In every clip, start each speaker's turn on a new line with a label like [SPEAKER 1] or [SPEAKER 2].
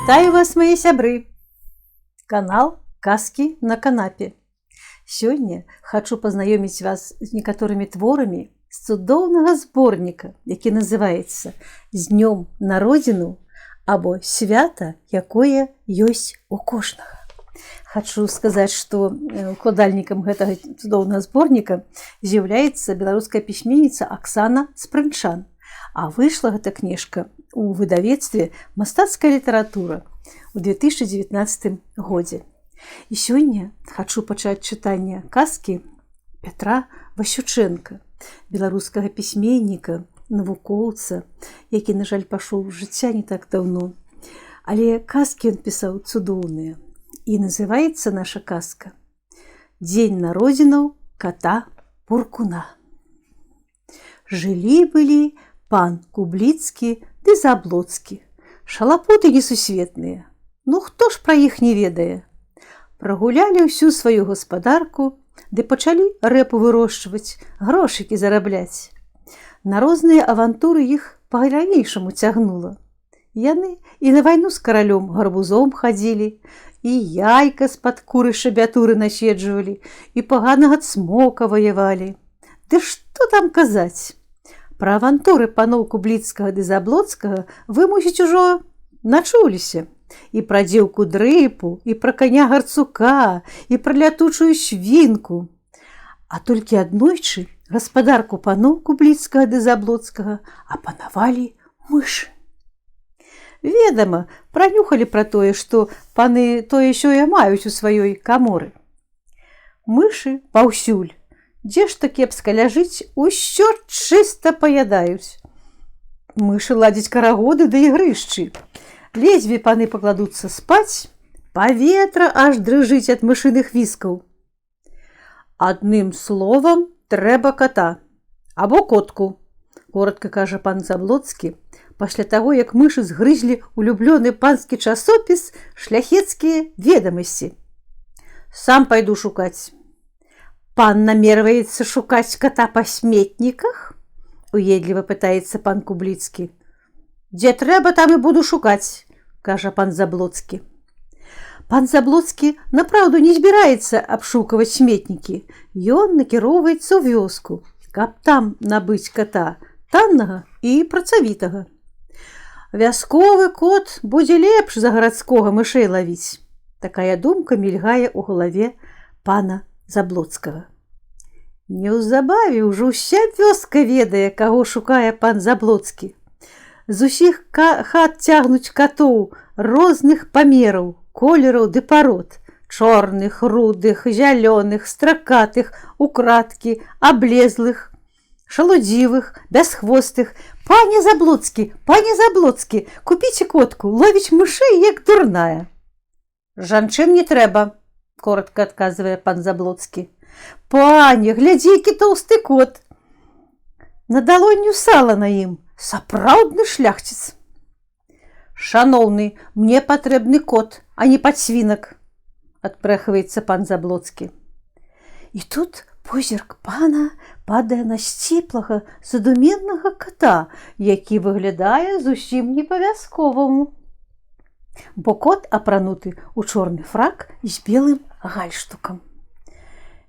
[SPEAKER 1] Вітаю вас, мои сябры! Канал «Казки на канапе». Сегодня хочу познакомить вас с некоторыми творами з цудоўнага зборніка, які называецца «З днём на родину» або «Свята, якое ёсць у кожнага». Хочу сказать, что укладальнікам гэтага цудоўнага зборніка з'яўляецца беларуская пісьменніца Аксана Спрынчан. А вышла эта книжка у выдавецтве «Мастацкая литература» в 2019 годзе. И сегодня хочу пачаць чытанне казки Петра Васючэнка, беларускага пісьменніка, навукоўца, які, на жаль, пашоў з жыцця не так давно. Але казки он пісаў цудоўныя. И называется наша казка «Дзень народзінаў кота Буркуна». Жылі-былі пан Кубліцкі ды Заблоцкі, шалапуты несусветныя. Ну, хто ж пра іх не ведае? Прагулялі ўсю сваю гаспадарку, ды пачалі рэпу вырошчваць, грошыкі зарабляць. На розныя авантуры іх па-ранейшаму цягнула. Яны і на вайну з каралём гарбузом хадзілі, і яйка з-пад куры шабятуры наседжвалі, і паганага цмока ваявалі. Ды што там казаць? Пра авантуры паноў Кубліцкага ды Заблоцкага вы, мусіць, ужо начуліся. І пра дзеўку Дрыпу, і пра каня Гарцука, і пра лятучую свінку. А толькі аднойчы гаспадарку паноў Кубліцкага ды Заблоцкага апанавалі мышы. Ведама, пранюхалі пра тое, што паны тое-сёе маюць у сваёй каморы. Мышы паўсюль, дзе ж то кепска ляжыць, усё чыста паядаюць. Мышы ладзяць карагоды да ігрышчы. Ледзьве паны пакладуцца спаць, паветра аж дрыжыць ад мышыных віскаў. Адным словам, трэба кота або котку, коротка кажа пан Заблоцкі, пасля таго, як мышы згрызлі улюблёны панскі часопіс «Шляхецкія ведамасці». Сам пайду шукаць. Пан намерваецца шукаць кота па сметніках? Уедліва пытаецца пан Кубліцкі. Дзе трэба, там і буду шукаць, кажа пан Заблоцкі. Пан Заблоцкі направду не збіраецца абшукаваць сметнікі. Ён накіроўваецца ў вёску, каб там набыць кота таннага і працавітага. Вясковы кот будзе лепш за гарадскога мышэй лавіць. Такая думка мільгае ў галаве пана Заблоцкага. Неўзабаве ўжо ўся вёска ведае, каго шукае пан Заблоцкі. З усіх хат цягнуць катоў розных памераў, колераў ды парод: чорных, рудых, зялёных, стракатых, украткі, аблезлых, шалудзівых, бясхвостых. Пане Заблоцкі, купіце котку, ловіць мышэй, як дурная. Жанчын не трэба, коротко адказвае пан Заблоцкі. Пане, глядзі, які тоўсты кот. На далонню сала на ім, сапраўдны шляхціц. Шаноўны, мне патрэбны кот, а не падсвінак, адпрэхваецца пан Заблоцкі. І тут позірк пана падае на сціплага, задуменнага кота, які выглядае зусім не па-вясковаму. Бо кот апрануты ў чорны фрак з белым гальштукам.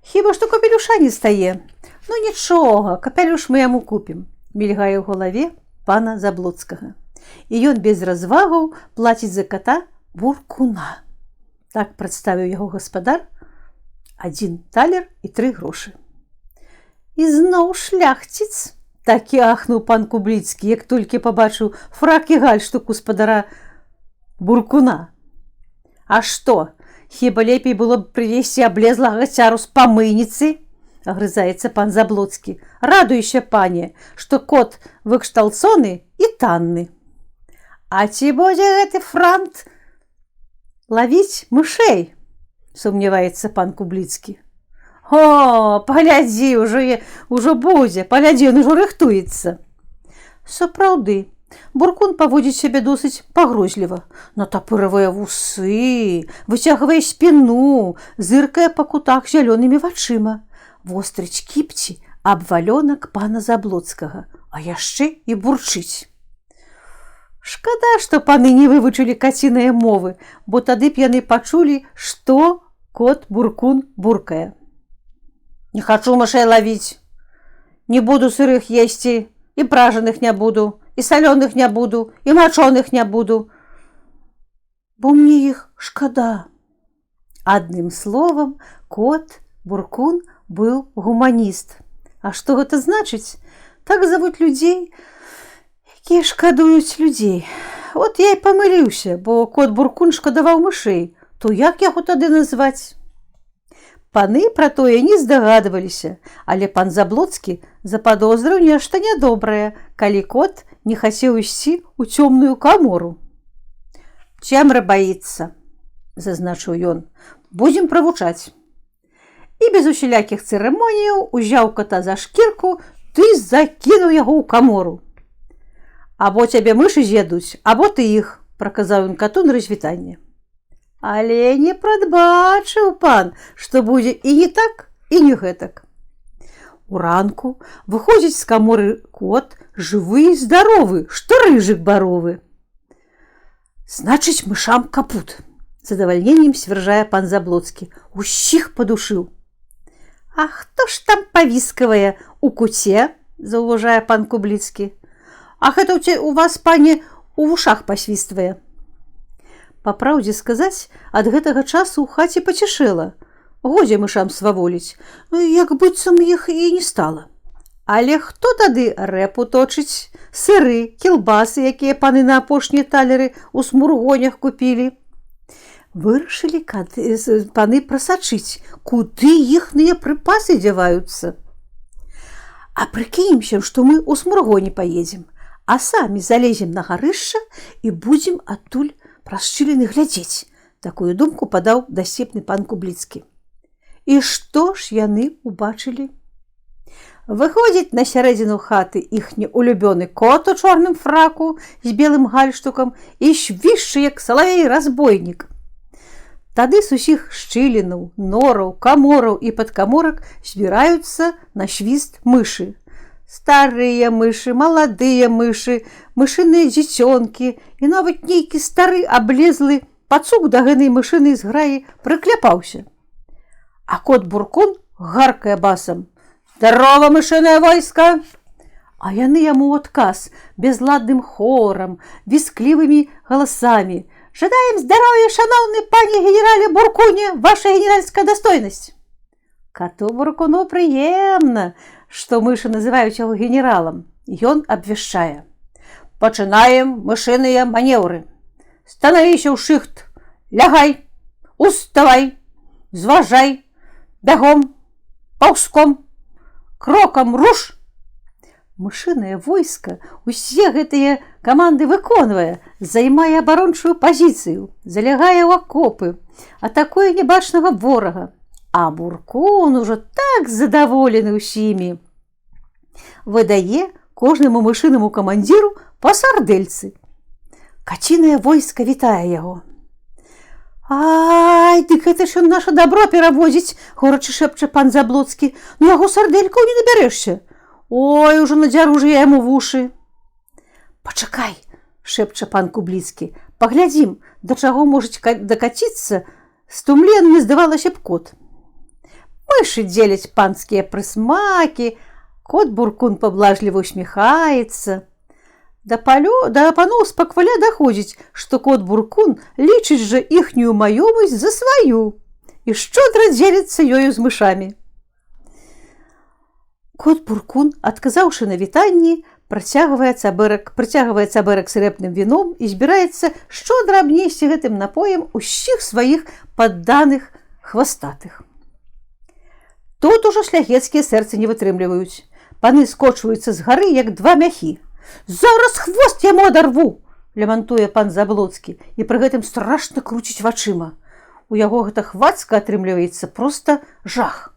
[SPEAKER 1] Хіба што капелюша не стае. Ну нічога, капелюш мы яму купім, мільгае ў галаве пана Заблоцкага. І ён без развагаў плаціць за кота Буркуна. Так прадставіў яго гаспадар: 1 талер і 3 грошы. І зноў шляхціц, так і ахнуў пан Кубліцкі, як толькі пабачыў фрак і гальштук гаспадара Буркуна. А што, хіба лепей было б прывесці аблезлага цяру з памыйніцы? Агрызаецца пан Заблоцкі. Радуйся, пане, што кот выкшталцоны і танны. А ці будзе гэты франт лавіць мышэй? Сумняваецца пан Кубліцкі. О, паглядзі, ужо будзе, паглядзі, ён ужо рыхтуецца. Сапраўды, Буркун паводзіць сябе досыць пагрозліва. Натапырвае вусы, выцягвае спіну, зыркае па кутах зялёнымі вачыма. Вострыць кіпці аб валёнак пана Заблоцкага, а яшчэ і бурчыць. Шкада, што паны не вывучылі каціныя мовы, бо тады б яны пачулі, што кот Буркун буркае. Не хачу мышэй лавіць. Не буду сырых есці, і пражаных не буду, і салёных не буду, і мачоных не буду. Бо мне іх шкада. Адным словам, кот Буркун быў гуманіст. А што гэта значыць? Так завуць людзей, якія шкадуюць людзей. От я і памыліўся, бо кот Буркун шкадаваў мышэй. То як яго тады назваць? Паны пра тое не здагадваліся, але пан Заблоцкі западозрыў нешта нядобрае, калі кот не хацеў ісці ў цёмную камору. «Цемры баіцца», – зазначыў ён, – «будзем правучаць». І без усялякіх цырымоніяў узяў кота за шкірку, ты закінуў яго ў камору. «Або цябе мышы з'ядуць, або ты іх», – праказаў ён кату на развітанне. Але не прадбачыў пан, што будзе і не так, і не гэтак. Уранку выходзіць з каморы кот, жывы і здаровы, што рыжык баровы. «Значыць, мышам капут», – з задавальненнем сцвярджае пан Заблоцкі. «Усіх падушыў». «А хто ж там павіскавае у куце?» – заўважае пан Кубліцкі. «А гэта у вас, пане, у вушах пасвіствае». Па праўдзе сказаць, ад гэтага часу ў хаце пацішэла. Годзе мышам сваволіць, як быццам іх і не стала. Але хто тады рэпу точыць, сыры, кілбасы, якія паны на апошнія талеры ў смургонях купілі? Вырашылі паны прасачыць, куды іхныя прыпасы дзяваюцца. А прыкінемся, што мы ў смургоне паедзем, а самі залезем на гарышча і будзем адтуль праз шчыліны глядзець. Такую думку падаў дасціпны пан Кубліцкі. І што ж яны убачылі? Выходзіць на сярэдзіну хаты іхні улюбёны кот у чорным фраку з белым гальштукам і свішчы, як салавей-разбойнік. Тады з усіх шчылінаў, нораў, камораў і падкаморак збіраюцца на свіст мышы. Старыя мышы, маладыя мышы, мышыныя дзіцёнкі і нават нейкі стары аблезлы пацук да гэтай мышынай зграі прыкляпаўся. А кот Буркун гаркае басам: «Здарова, мышынае войска!» А яны яму ў адказ безладным хорам, вісклівымі галасамі: «Жадаем здароўя, шаноўны пане генерале Буркуне, ваша генеральская дастойнасць!» Кату Буркуну прыемна, што мышы называюць яго генералам. Ён абвяшчае: «Пачынаем мышыныя манеўры. Станавіся ў шыхт, лягай, уставай, зважай, бягом, паўзком, крокам руш!» Мышынае войска усе гэтыя каманды выконвае, займае абарончую пазіцыю, залягае ў акопы, атакуе небачнага ворага. А Буркун ужо так задаволены ўсімі. Выдае кожнаму мышынаму камандзіру па сардэльцы. Кацінае войска вітае яго. «Ай, дык гэта ж ён наша дабро перавозіць», – горача шэпча пан Заблоцкі. «Ну яго сардэлькаў не набярэшся. Ой, ужо надзяру ж я яму вушы». «Пачакай», – шэпча пан Кубліцкі. «Паглядзім, да чаго можа дакаціцца стумленны, здавалася б, кот». Мышы дзеляць панскія прысмакі, кот Буркун паблажліва усміхаецца. Да паноў з пакваля даходзіць, што кот Буркун лічыць жа іхнюю маёмасць за сваю і шчодра дзеліцца ёю з мышамі. Кот Буркун, адказаўшы на вітанні, прыцягвае цабэрак срэбным віном і збіраецца шчодра абнесці гэтым напоем усіх сваіх падданых хвастатых. Тут ужо шляхецкія сэрцы не вытрымліваюць. Паны скочваюцца з гары, як два мяхі. «Зараз хвост яму адарву!» – лямантуе пан Заблоцкі і пры гэтым страшна круціць вачыма. У яго гэта хвацка атрымліваецца проста жах.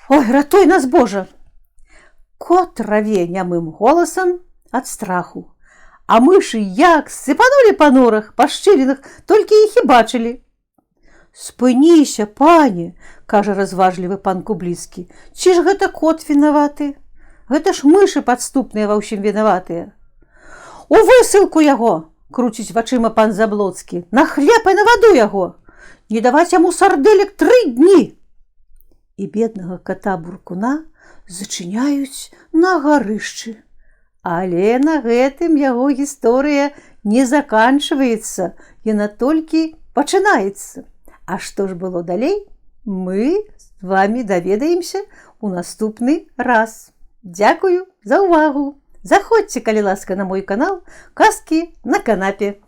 [SPEAKER 1] «Ой, ратуй нас, Божа!» Кот раве нямым голасам ад страху, а мышы як сыпанулі па норах, па шчылінах, толькі іх і бачылі. «Спыніся, пане!» – кажа разважлівы пан Кубліцкі. «Ці ж гэта кот вінаваты? Гэта ж мышы падступныя ва ўсім вінаватыя». «У высылку яго!» круціць вачыма пан Заблоцкі. На хлеб і на ваду яго! Не даваць яму сарделек 3 дні! І беднага ката Буркуна зачыняюць на гарышчы. Але на гэтым яго гісторыя не заканчваецца, яна толькі пачынаецца. А што ж было далей, мы з вами даведаемся ў наступны раз. Дзякую за ўвагу! Заходзьце, калі ласка, на мой канал «Казкі на канапе».